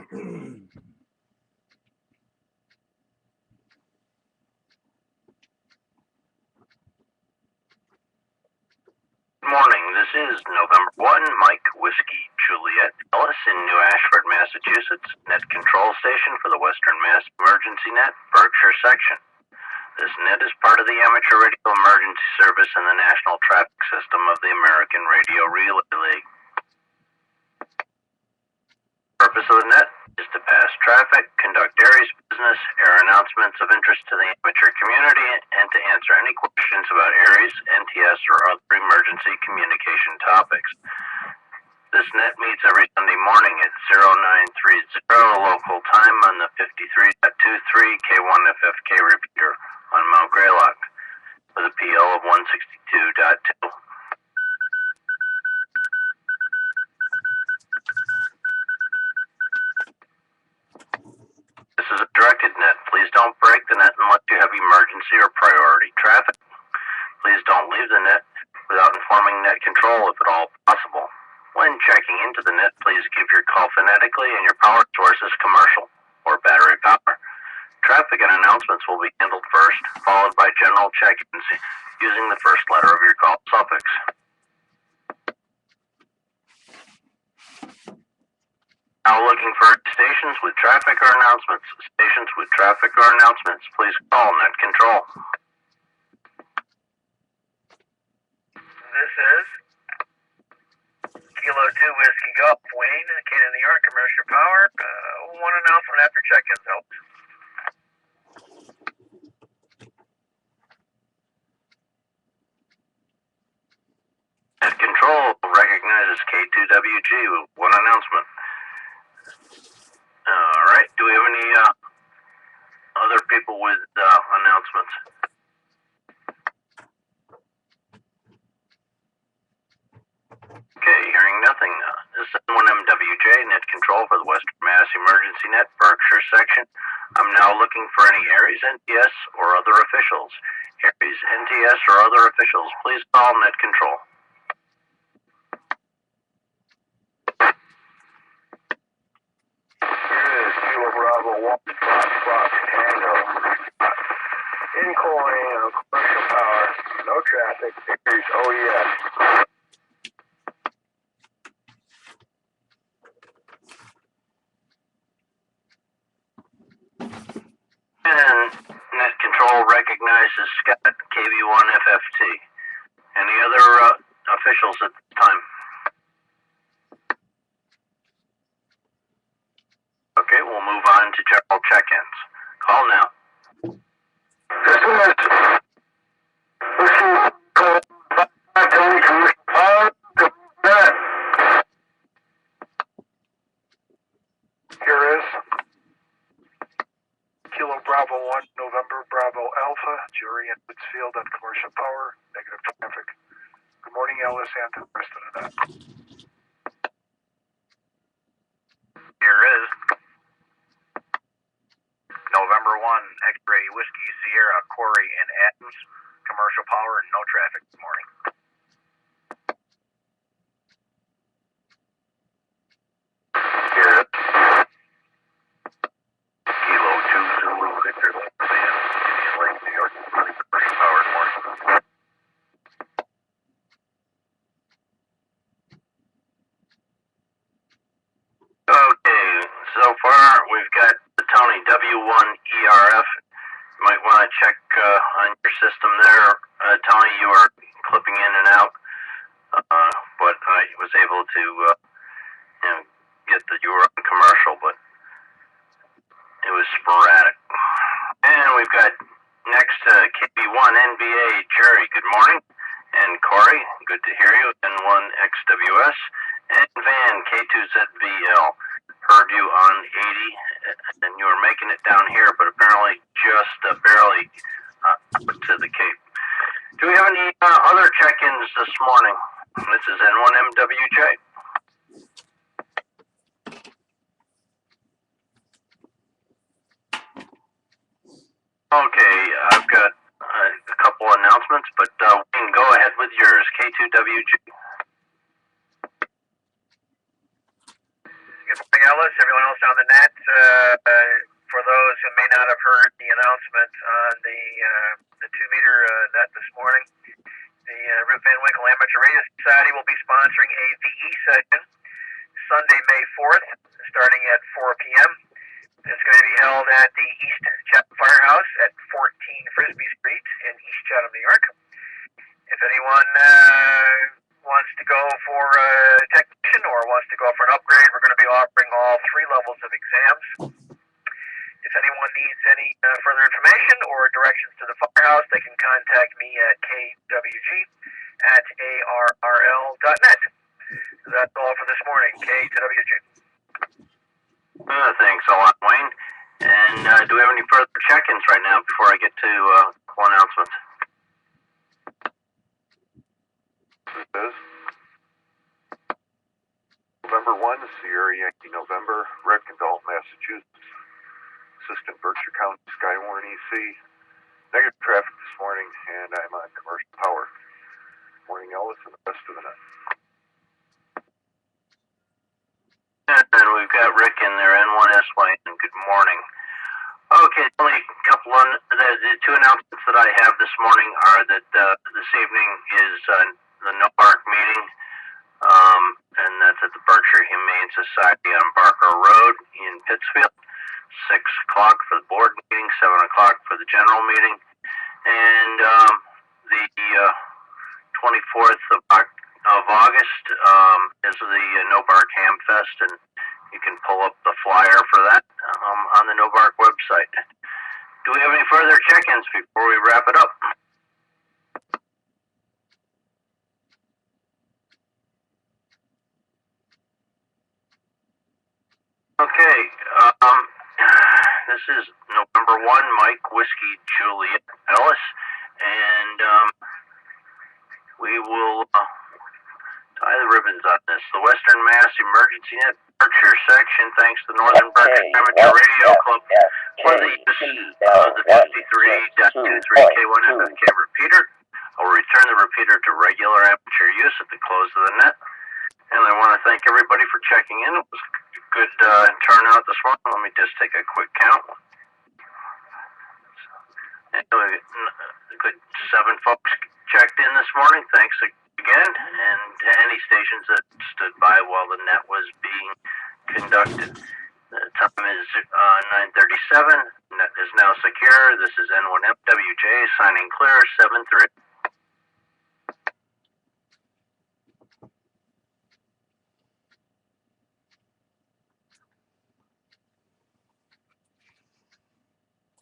Morning, this is November 1, Mike Whiskey Juliet Ellis in New Ashford, Massachusetts, net control station for the Western Mass Emergency Net, Berkshire section. This net is part of the Amateur Radio Emergency Service and the National Traffic System of the American Radio Relay League. The purpose of the net is to pass traffic, conduct areas business, air announcements of interest to the amateur community, and to answer any questions about areas, NTS, or other emergency communication topics. This net meets every Sunday morning at 0930 local time on the 53.23 K1FFK repeater on Mount Greylock with a PL of 162.2. This is a directed net. Please don't break the net unless you have emergency or priority traffic. Please don't leave the net without informing net control if at all possible. When checking into the net, please give your call phonetically and your power source is commercial or battery power. Traffic and announcements will be handled first, followed by general check-ins using the first letter of your call suffix. Now looking for stations with traffic or announcements. Stations with traffic or announcements, please call net control. This is Kilo 2 Whiskey Golf, Wayne, Canada, New York, Commercial Power. One announcement after check-ins helps. Net control recognizes K2WG with one announcement. Alright, do we have any other people with announcements? Okay, hearing nothing. This is N1MWJ, net control for the Western Mass Emergency Net, Berkshire section. I'm now looking for any Aries, NTS, or other officials. Aries, NTS, or other officials, please call net control. Inquiring on commercial power, no traffic, Aries, OES. And net control recognizes Scott, KB1FFT. Any other officials at the time? Okay, we'll move on to general check-ins. Call now. This is Tony, commercial power, net. Here is Kilo Bravo 1, November Bravo Alpha, Jury in Woodsfield on commercial power, negative traffic. Good morning, Ellis, and the rest of the net. Here is November 1, X-Ray Whiskey Sierra, Corey and Adams, commercial power, no traffic this morning. Here is Kilo 2 Zulu Victor, Indian Lake, New York, running commercial power this morning. Okay, so far we've got the Tony W1ERF. You might want to check on your system there. Tony, you were clipping in and out, but I was able to get that you were on commercial, but it was sporadic. And we've got next KB1NBA Jerry, good morning. And Corey, good to hear you, N1XWS. And Van, K2ZVL, heard you on 80, and you were making it down here, but apparently just barely up to the Cape. Do we have any other check-ins this morning? This is N1MWJ. Okay, I've got a couple announcements, but we can go ahead with yours, K2WG. Good morning, Ellis, everyone else on the net. For those who may not have heard the announcement on the 2-meter net this morning, the Rip Van Winkle Amateur Radio Society will be sponsoring a VE session Sunday, May 4th, starting at 4 p.m. It's going to be held at the East Chatham Firehouse at 14 Frisbee Street in East Chatham, New York. If anyone wants to go for a technician or wants to go for an upgrade, we're going to be offering all 3 levels of exams. If anyone needs any further information or directions to the firehouse, they can contact me at kwg@arrl.net. That's all for this morning. K2WG. Thanks a lot, Wayne. And do we have any further check-ins right now before I get to announcements? This is November 1, Sierra Yankee November, Rick in Dalton, Massachusetts. Assistant Berkshire County Skywarn EC. Negative traffic this morning, and I'm on commercial power. Morning, Ellis, and the rest of the night. And we've got Rick in there, N1SY, and good morning. Okay, only a couple of the 2 announcements that I have this morning are that this evening is the No Bark meeting, and that's at the Berkshire Humane Society on Barker Road in Pittsfield. 6 o'clock for the board meeting, 7 o'clock for the general meeting, and the 24th of August is the No Bark Ham Fest, and you can pull up the flyer for that on the No Bark website. Do we have any further check-ins before we wrap it up? Okay, this is November 1, Mike Whiskey Juliet Ellis, and we will tie the ribbons on this. The Western Mass Emergency Net Berkshire section thanks to Northern Berkshire Amateur Radio Club for the use of the 53.23 K1 FFK repeater. I will return the repeater to regular amateur use at the close of the net. And I want to thank everybody for checking in. It was a good turnout this morning. Let me just take a quick count. Anyway, a good 7 folks checked in this morning. Thanks again. And to any stations that stood by while the net was being conducted. The time is 9:37. Net is now secure. This is N1MWJ signing clear 7-3.